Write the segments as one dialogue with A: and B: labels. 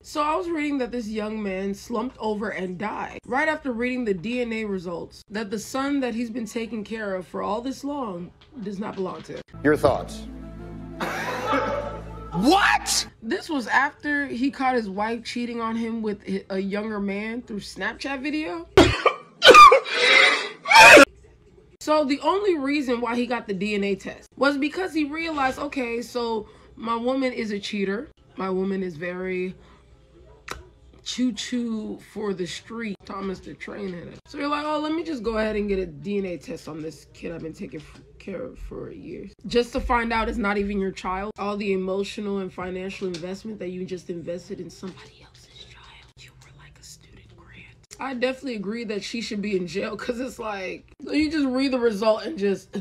A: So I was reading that this young man slumped over and died right after reading the DNA results that the son that he's been taking care of for all this long does not belong to him.
B: Your thoughts?
A: What? This was after he caught his wife cheating on him with a younger man through Snapchat video. So the only reason why he got the DNA test was because he realized, okay, so my woman is a cheater. My woman is very choo-choo for the street, Thomas the Train Hitter. So you're like, oh, let me just go ahead and get a DNA test on this kid I've been taking care of for years. Just to find out it's not even your child. All the emotional and financial investment that you just invested in somebody else's child. You were like a student grant. I definitely agree that she should be in jail because it's like, you just read the result and just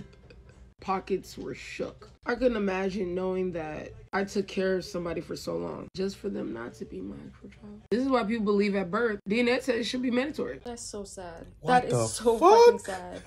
A: pockets were shook. I couldn't imagine knowing that I took care of somebody for so long just for them not to be my actual child. This is why people believe at birth DNA test should be mandatory.
C: That's so sad.
D: What
C: that
D: the
C: is so
D: fuck?
C: fucking sad.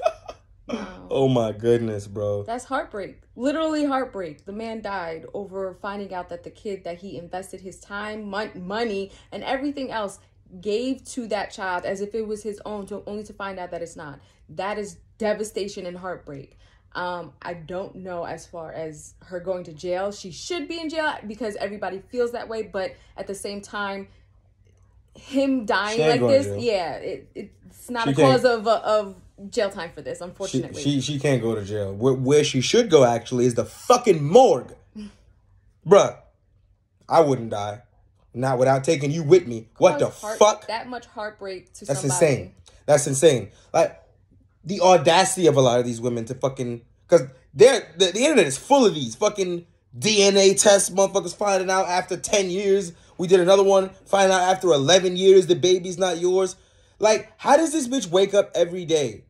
C: Wow.
D: Oh my goodness, bro.
C: That's heartbreak. Literally heartbreak. The man died over finding out that the kid that he invested his time, money, and everything else gave to that child as if it was his own, only to find out that it's not. That is devastation and heartbreak. I don't know as far as her going to jail. She should be in jail because everybody feels that way. But at the same time, him dying like this, yeah, it's not a cause of jail time for this, unfortunately.
D: She can't go to jail. Where she should go, actually, is the fucking morgue. Bruh, I wouldn't die. Not without taking you with me. What the fuck?
C: That much heartbreak to
D: That's
C: somebody.
D: insane. That's insane. Like, the audacity of a lot of these women to fucking... Because the internet is full of these fucking DNA tests, motherfuckers finding out after 10 years. We did another one, finding out after 11 years the baby's not yours. Like, how does this bitch wake up every day,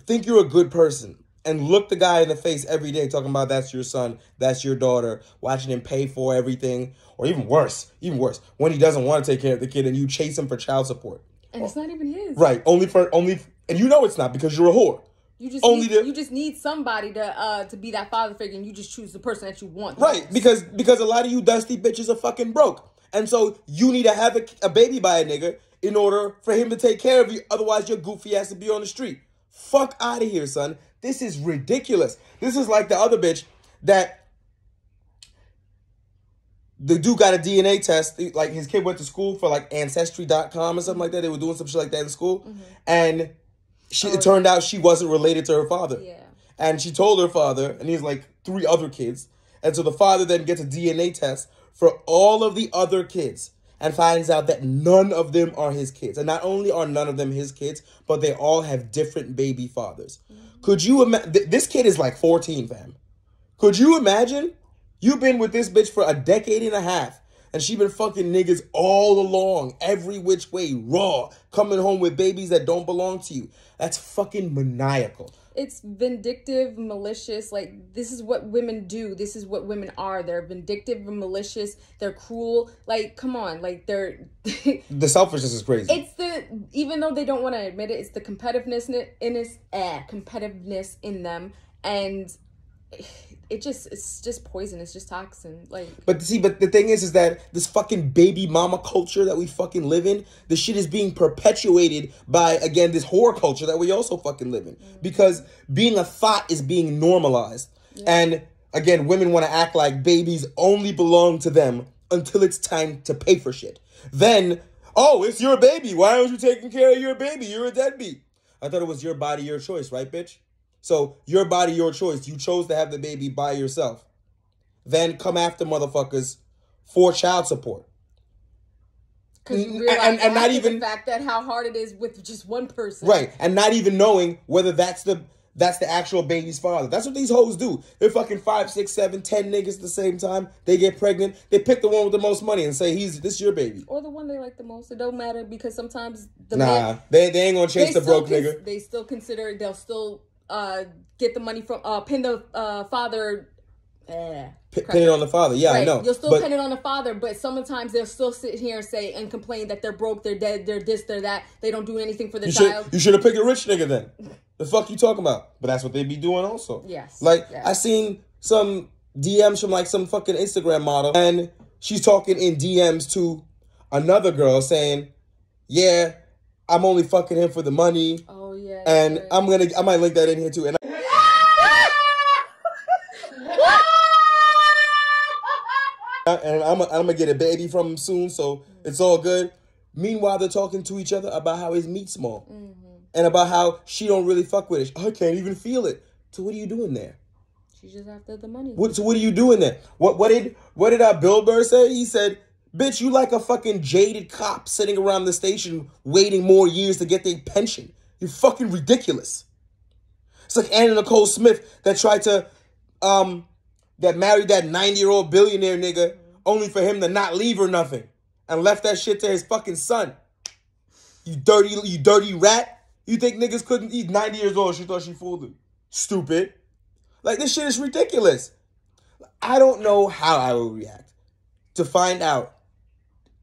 D: think you're a good person, and look the guy in the face every day talking about that's your son, that's your daughter, watching him pay for everything, or even worse, when he doesn't want to take care of the kid and you chase him for child support.
C: And it's not even his.
D: Right, and you know it's not because you're a whore.
C: You just need somebody to be that father figure, and you just choose the person that you want.
D: Right, because a lot of you dusty bitches are fucking broke. And so you need to have a baby by a nigga in order for him to take care of you. Otherwise, your goofy ass to be on the street. Fuck out of here, son. This is ridiculous. This is like the other bitch that the dude got a DNA test. Like, his kid went to school for like Ancestry.com or something like that. They were doing some shit like that in school. Mm-hmm. And it turned out she wasn't related to her father. Yeah. And she told her father, and he's like 3 other kids. And so the father then gets a DNA test for all of the other kids and finds out that none of them are his kids. And not only are none of them his kids, but they all have different baby fathers. Mm-hmm. Could you imagine? This kid is like 14, fam. Could you imagine? You've been with this bitch for a decade and a half. And she been fucking niggas all along, every which way, raw, coming home with babies that don't belong to you. That's fucking maniacal.
C: It's vindictive, malicious. Like, this is what women do. This is what women are. They're vindictive and malicious. They're cruel. Like, come on. Like, they're...
D: The selfishness is crazy.
C: It's even though they don't want to admit it, it's the competitiveness in them. And... it's just poison. It's just toxin. Like,
D: but the thing is that this fucking baby mama culture that we fucking live in, the shit is being perpetuated by, again, this whore culture that we also fucking live in. Mm-hmm. Because being a thought is being normalized. Yeah. And again, women want to act like babies only belong to them until it's time to pay for shit. Then, oh, it's your baby. Why aren't you taking care of your baby? You're a deadbeat. I thought it was your body, your choice, right, bitch? So, your body, your choice. You chose to have the baby by yourself. Then come after motherfuckers for child support.
C: Because you realize and not even the fact that how hard it is with just one person.
D: Right. And not even knowing whether that's the actual baby's father. That's what these hoes do. They're fucking 5, 6, 7, 10 niggas at the same time. They get pregnant. They pick the one with the most money and say, this is your baby.
C: Or the one they like the most. It don't matter because sometimes
D: they ain't gonna chase the broke nigga.
C: They still consider, they'll still... get the money from pin the father.
D: Pin it on the father. Yeah, right. I know.
C: You'll still pin it on the father, but sometimes they'll still sit here and say and complain that they're broke, they're dead, they're this, they're that. They don't do anything for the child.
D: You should have picked a rich nigga then. The fuck you talking about? But that's what they be doing also.
C: Yes.
D: Like, yes. I seen some DMs from like some fucking Instagram model, and she's talking in DMs to another girl saying, yeah, I'm only fucking him for the money.
C: Oh yeah.
D: And I might link that in here too. And I'm gonna get a baby from him soon, so it's all good. Meanwhile, they're talking to each other about how his meat's small. And about how she don't really fuck with it. I can't even feel it. So what are you doing there?
C: She's just after the money.
D: So what are you doing there? What did Bill Burr say? He said, bitch, you like a fucking jaded cop sitting around the station waiting more years to get their pension. You're fucking ridiculous. It's like Anna Nicole Smith that tried to, that married that 90-year-old billionaire nigga only for him to not leave her nothing and left that shit to his fucking son. You dirty rat. You think niggas couldn't? He's 90 years old. She thought she fooled him. Stupid. Like, this shit is ridiculous. I don't know how I would react to find out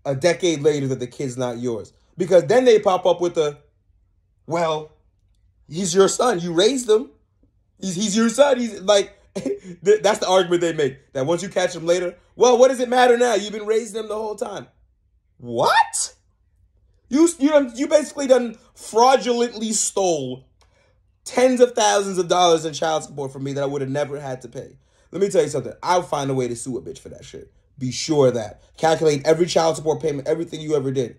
D: a decade later that the kid's not yours. Because then they pop up with the, well, he's your son. You raised him. He's your son. He's like, that's the argument they make. That once you catch him later, well, what does it matter now? You've been raising him the whole time. What? You basically done fraudulently stole tens of thousands of dollars in child support from me that I would have never had to pay. Let me tell you something. I'll find a way to sue a bitch for that shit. Be sure of that. Calculate every child support payment, everything you ever did,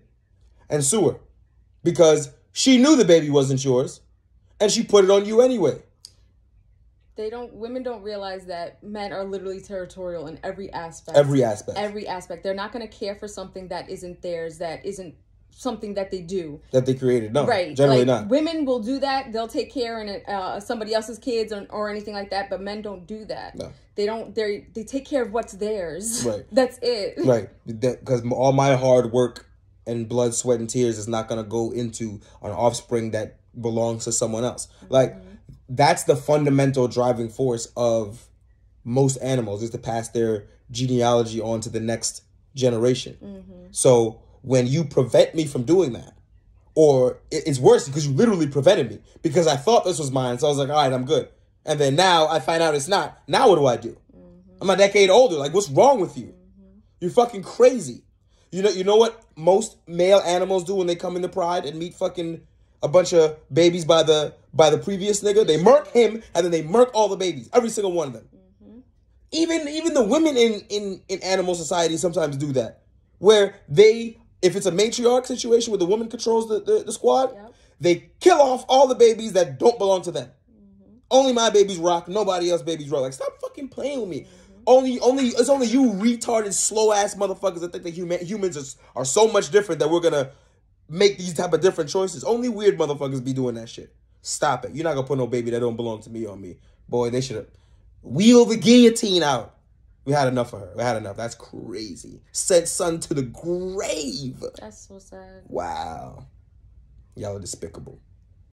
D: and sue her. Because she knew the baby wasn't yours, and she put it on you anyway.
C: Women don't realize that men are literally territorial in every aspect.
D: Every aspect.
C: Every aspect. They're not going to care for something that isn't theirs, that isn't something that they do.
D: That they created. No,
C: right.
D: Generally
C: like,
D: not.
C: Women will do that. They'll take care of somebody else's kids or anything like that, but men don't do that.
D: No.
C: They don't. They take care of what's theirs.
D: Right.
C: That's it. Right.
D: Because all my hard work and blood, sweat, and tears is not going to go into an offspring that belongs to someone else. Like, that's the fundamental driving force of most animals, is to pass their genealogy on to the next generation. So when you prevent me from doing that, or it's worse because you literally prevented me, because I thought this was mine, so I was like, all right, I'm good. And then now I find out it's not. Now what do? I'm a decade older. Like, what's wrong with you? You're fucking crazy. You know what most male animals do when they come into Pride and meet fucking a bunch of babies by the previous nigga? They murk him, and then they murk all the babies. Every single one of them. Even the women in animal society sometimes do that. Where if it's a matriarch situation where the woman controls the squad, they kill off all the babies that don't belong to them. Only my babies rock, nobody else babies rock. Like, stop fucking playing with me. It's only you retarded, slow-ass motherfuckers that think that humans are so much different that we're gonna make these type of different choices. Only weird motherfuckers be doing that shit. Stop it. You're not gonna put no baby that don't belong to me on me. Boy, they should have wheeled the guillotine out. We had enough of her. We had enough. That's crazy. Sent son to the grave.
C: That's so sad.
D: Wow. Y'all are despicable.